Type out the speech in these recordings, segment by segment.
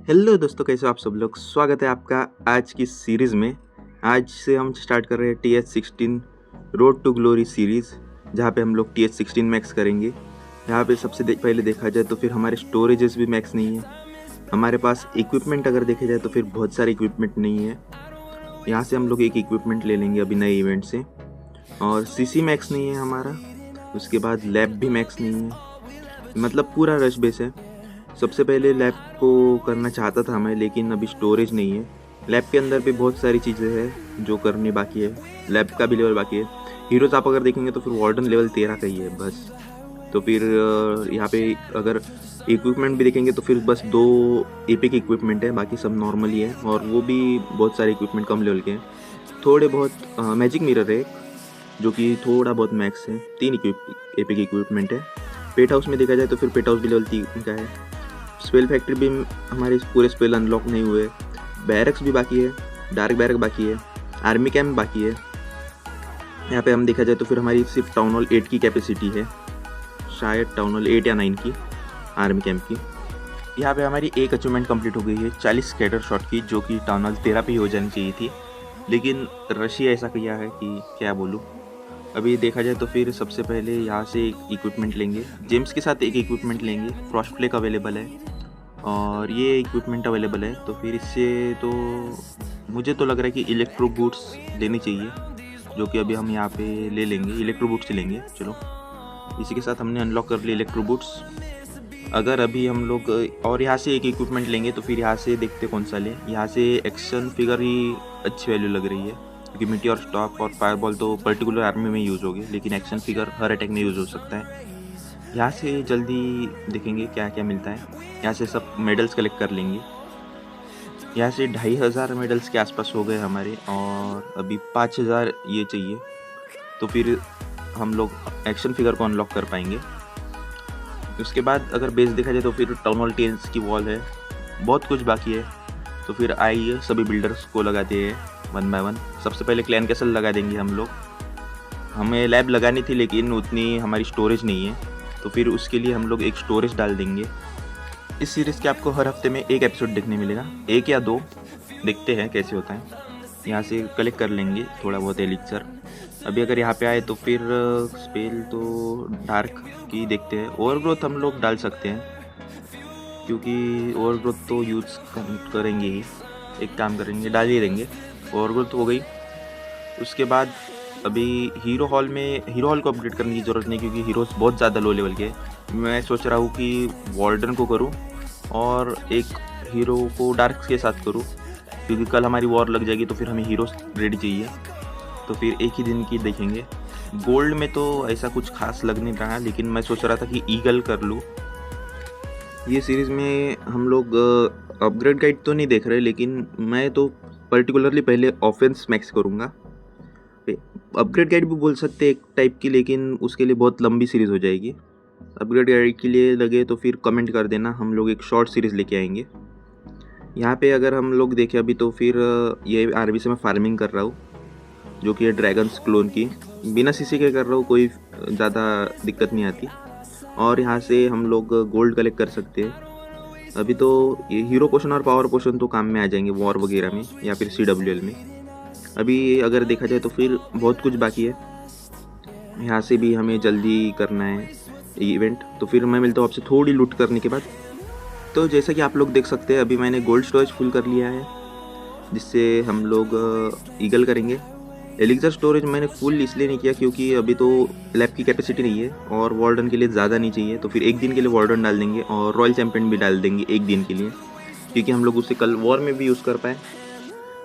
Hello दोस्तों, कैसे हो आप सब लोग। स्वागत है आपका आज की सीरीज़ में। आज से हम स्टार्ट कर रहे हैं TH16 road to glory series, जहाँ पे हम लोग TH16 मैक्स करेंगे। यहाँ पे सबसे पहले देखा जाए तो फिर हमारे स्टोरेजेस भी मैक्स नहीं है। हमारे पास इक्विपमेंट अगर देखा जाए तो फिर बहुत सारे इक्विपमेंट नहीं है। यहाँ से हम लोग एक इक्विपमेंट ले लेंगे अभी नए इवेंट से। और CC मैक्स नहीं है हमारा। उसके बाद लैब भी मैक्स नहीं है, मतलब पूरा रश बेस है। सबसे पहले लैब को करना चाहता था मैं, लेकिन अभी स्टोरेज नहीं है। लैब के अंदर भी बहुत सारी चीज़ें हैं जो करनी बाकी है। लैब का भी लेवल बाकी है। हीरोज़ आप अगर देखेंगे तो फिर वार्डन लेवल 13 का ही है बस। तो फिर यहाँ पे अगर इक्विपमेंट भी देखेंगे तो फिर बस 2 एपिक इक्विपमेंट है, बाकी सब नॉर्मल ही है। और वो भी बहुत सारे इक्विपमेंट कम लेवल के हैं। थोड़े बहुत मैजिक मिरर है जो कि थोड़ा बहुत मैक्स है। 3 एपिक इक्विपमेंट है। पेट हाउस में देखा जाए तो फिर पेट हाउस भी लेवल 3 का है। स्पेल फैक्ट्री भी हमारे पूरे स्पेल अनलॉक नहीं हुए। बैरक्स भी बाकी है, डार्क बैरक बाकी है, आर्मी कैंप बाकी है। यहाँ पे हम देखा जाए तो फिर हमारी सिर्फ टाउन हॉल 8 की कैपेसिटी है, शायद टाउन हॉल 8 या 9 की आर्मी कैंप की। यहाँ पे हमारी एक अचीवमेंट कंप्लीट हो गई है 40 स्कैटर शॉट की, जो कि टाउन हॉल 13 पे ही हो जानी चाहिए थी, लेकिन रशिया ऐसा किया है कि क्या बोलूँ। अभी देखा जाए तो फिर सबसे पहले यहाँ से एक इक्विपमेंट लेंगे, जेम्स के साथ एक इक्विपमेंट लेंगे। फ्रॉस्ट प्लेक अवेलेबल है और ये इक्विपमेंट अवेलेबल है। तो फिर इससे तो मुझे तो लग रहा है कि इलेक्ट्रो बूट्स लेनी चाहिए, जो कि अभी हम यहाँ पे ले लेंगे। इलेक्ट्रो बूट्स लेंगे, चलो। इसी के साथ हमने अनलॉक कर लिया इलेक्ट्रो बूट्स। अगर अभी हम लोग और यहाँ से एक इक्विपमेंट लेंगे तो फिर यहाँ से देखते कौन सा लें। यहाँ से एक्शन फिगर ही अच्छी वैल्यू लग रही है, क्योंकि मिट्टी स्टॉक और फायरबॉल तो पर्टिकुलर आर्मी में यूज़ होगी, लेकिन एक्शन फिगर हर अटैक में यूज़ हो सकता है। यहाँ से जल्दी देखेंगे क्या क्या मिलता है। यहाँ से सब मेडल्स कलेक्ट कर लेंगे। यहाँ से 2500 मेडल्स के आसपास हो गए हमारे, और अभी 5000 ये चाहिए। तो फिर हम लोग एक्शन फिगर को अनलॉक कर पाएंगे। उसके बाद अगर बेस देखा जाए तो फिर टाउन हॉल 10 की वॉल है, बहुत कुछ बाकी है। तो फिर आइए सभी बिल्डर्स को लगाते हैं 1 बाय 1। सबसे पहले क्लैन कैसल लगा देंगे हम लोग। हमें लैब लगानी थी लेकिन उतनी हमारी स्टोरेज नहीं है, तो फिर उसके लिए हम लोग एक स्टोरेज डाल देंगे। इस सीरीज़ के आपको हर हफ्ते में एक एपिसोड देखने मिलेगा, 1 या 2, देखते हैं कैसे होता है। यहाँ से कलेक्ट कर लेंगे थोड़ा बहुत एलिक्सर। अभी अगर यहाँ पे आए तो फिर स्पेल तो डार्क की देखते हैं। ओवरग्रोथ हम लोग डाल सकते हैं, क्योंकि ओवरग्रोथ तो यूज़ करेंगे ही। एक काम करेंगे, डाल ही देंगे। ओवरग्रोथ हो गई। उसके बाद अभी हीरो हॉल को अपग्रेड करने की ज़रूरत नहीं, क्योंकि हीरोज़ बहुत ज़्यादा लो लेवल के। मैं सोच रहा हूँ कि वार्डन को करूँ और एक हीरो को डार्क के साथ करूँ, क्योंकि कल हमारी वॉर लग जाएगी तो फिर हमें हीरोज़ रेडी चाहिए। तो फिर एक ही दिन की देखेंगे। गोल्ड में तो ऐसा कुछ खास लग नहीं रहा, लेकिन मैं सोच रहा था कि ईगल कर लूँ। ये सीरीज़ में हम लोग अपग्रेड गाइड तो नहीं देख रहे, लेकिन मैं तो पर्टिकुलरली पहले ऑफेंस मैक्स करूँगा। अपग्रेड गाइड भी बोल सकते हैं एक टाइप की, लेकिन उसके लिए बहुत लंबी सीरीज़ हो जाएगी। अपग्रेड गाइड के लिए लगे तो फिर कमेंट कर देना, हम लोग एक शॉर्ट सीरीज़ लेके आएंगे। यहाँ पे अगर हम लोग देखें अभी तो फिर ये आरबी से मैं फार्मिंग कर रहा हूँ, जो कि है ड्रैगन्स क्लोन की। बिना सीसी के कर रहा हूँ, कोई ज़्यादा दिक्कत नहीं आती। और यहाँ से हम लोग गोल्ड कलेक्ट कर सकते हैं। अभी तो ये हीरो पोशन और पावर पोशन तो काम में आ जाएंगे वॉर वगैरह में या फिर CWL में। अभी अगर देखा जाए तो फिर बहुत कुछ बाकी है। यहाँ से भी हमें जल्दी करना है इवेंट। तो फिर मैं मिलता हूँ आपसे थोड़ी लूट करने के बाद। तो जैसा कि आप लोग देख सकते हैं, अभी मैंने गोल्ड स्टोरेज फुल कर लिया है, जिससे हम लोग ईगल करेंगे। एलिक्सर स्टोरेज मैंने फुल इसलिए नहीं किया क्योंकि अभी तो लैब की कैपेसिटी नहीं है और वार्डन के लिए ज़्यादा नहीं चाहिए। तो फिर एक दिन के लिए वार्डन डाल देंगे और रॉयल चैम्पियन भी डाल देंगे एक दिन के लिए, क्योंकि हम लोग उसे कल वॉर में भी यूज़ कर पाए।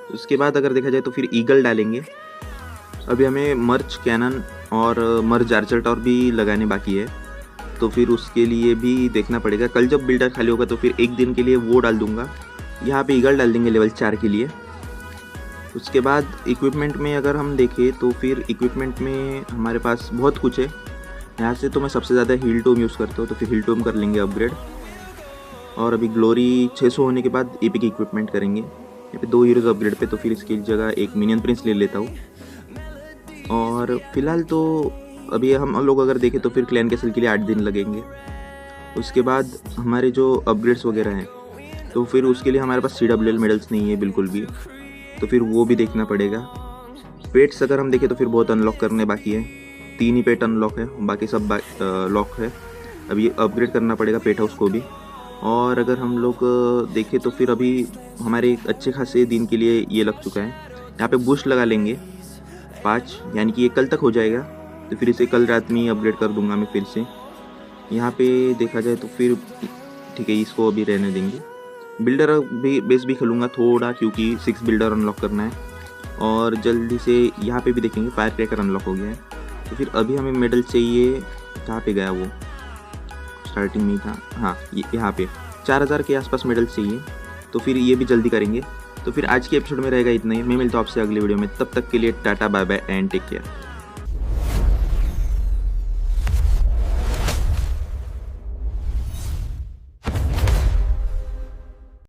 उसके बाद अगर देखा जाए तो फिर ईगल डालेंगे। अभी हमें मर्च कैनन और मर्च आर्चर टावर भी लगाने बाकी है, तो फिर उसके लिए भी देखना पड़ेगा। कल जब बिल्डर खाली होगा तो फिर एक दिन के लिए वो डाल दूंगा। यहाँ पे ईगल डाल देंगे लेवल 4 के लिए। उसके बाद इक्विपमेंट में अगर हम देखें तो फिर इक्विपमेंट में हमारे पास बहुत कुछ है। यहाँ से तो मैं सबसे ज़्यादा हील टोम यूज़ करता हूँ, तो फिर हील टोम कर लेंगे अपग्रेड। और अभी ग्लोरी 600 होने के बाद एपिक इक्विपमेंट करेंगे। यहाँ पे 2 हीरोज़ अपग्रेड पे, तो फिर इसकी जगह एक मिनियन प्रिंस ले लेता हूँ। और फिलहाल तो अभी हम लोग अगर देखें तो फिर क्लैन कैसल के लिए 8 दिन लगेंगे। उसके बाद हमारे जो अपग्रेड्स वगैरह हैं, तो फिर उसके लिए हमारे पास CWL मेडल्स नहीं है बिल्कुल भी, तो फिर वो भी देखना पड़ेगा। पेट्स अगर हम देखें तो फिर बहुत अनलॉक करने बाकी है, 3 ही पेट अनलॉक है, बाकी सब लॉक है। अभी अपग्रेड करना पड़ेगा पेट हाउस को भी। और अगर हम लोग देखें तो फिर अभी हमारे एक अच्छे खासे दिन के लिए ये लग चुका है। यहाँ पे बूस्ट लगा लेंगे 5, यानी कि ये कल तक हो जाएगा। तो फिर इसे कल रात में ही अपग्रेड कर दूंगा मैं फिर से। यहाँ पे देखा जाए तो फिर ठीक है, इसको अभी रहने देंगे। बिल्डर भी बेस भी खेलूँगा थोड़ा, क्योंकि 6 बिल्डर अनलॉक करना है। और जल्दी से यहाँ पे भी देखेंगे फायर क्रैकर अनलॉक हो गया है। तो फिर अभी हमें मेडल चाहिए, कहाँ पे गया वो, स्टार्टिंग में ही था, हाँ यहाँ पे 4000 के आसपास मेडल चाहिए। तो फिर ये भी जल्दी करेंगे। तो फिर आज के एपिसोड में रहेगा इतना ही। मैं मिलता हूँ आपसे अगले वीडियो में, तब तक के लिए tata bye bye and take care.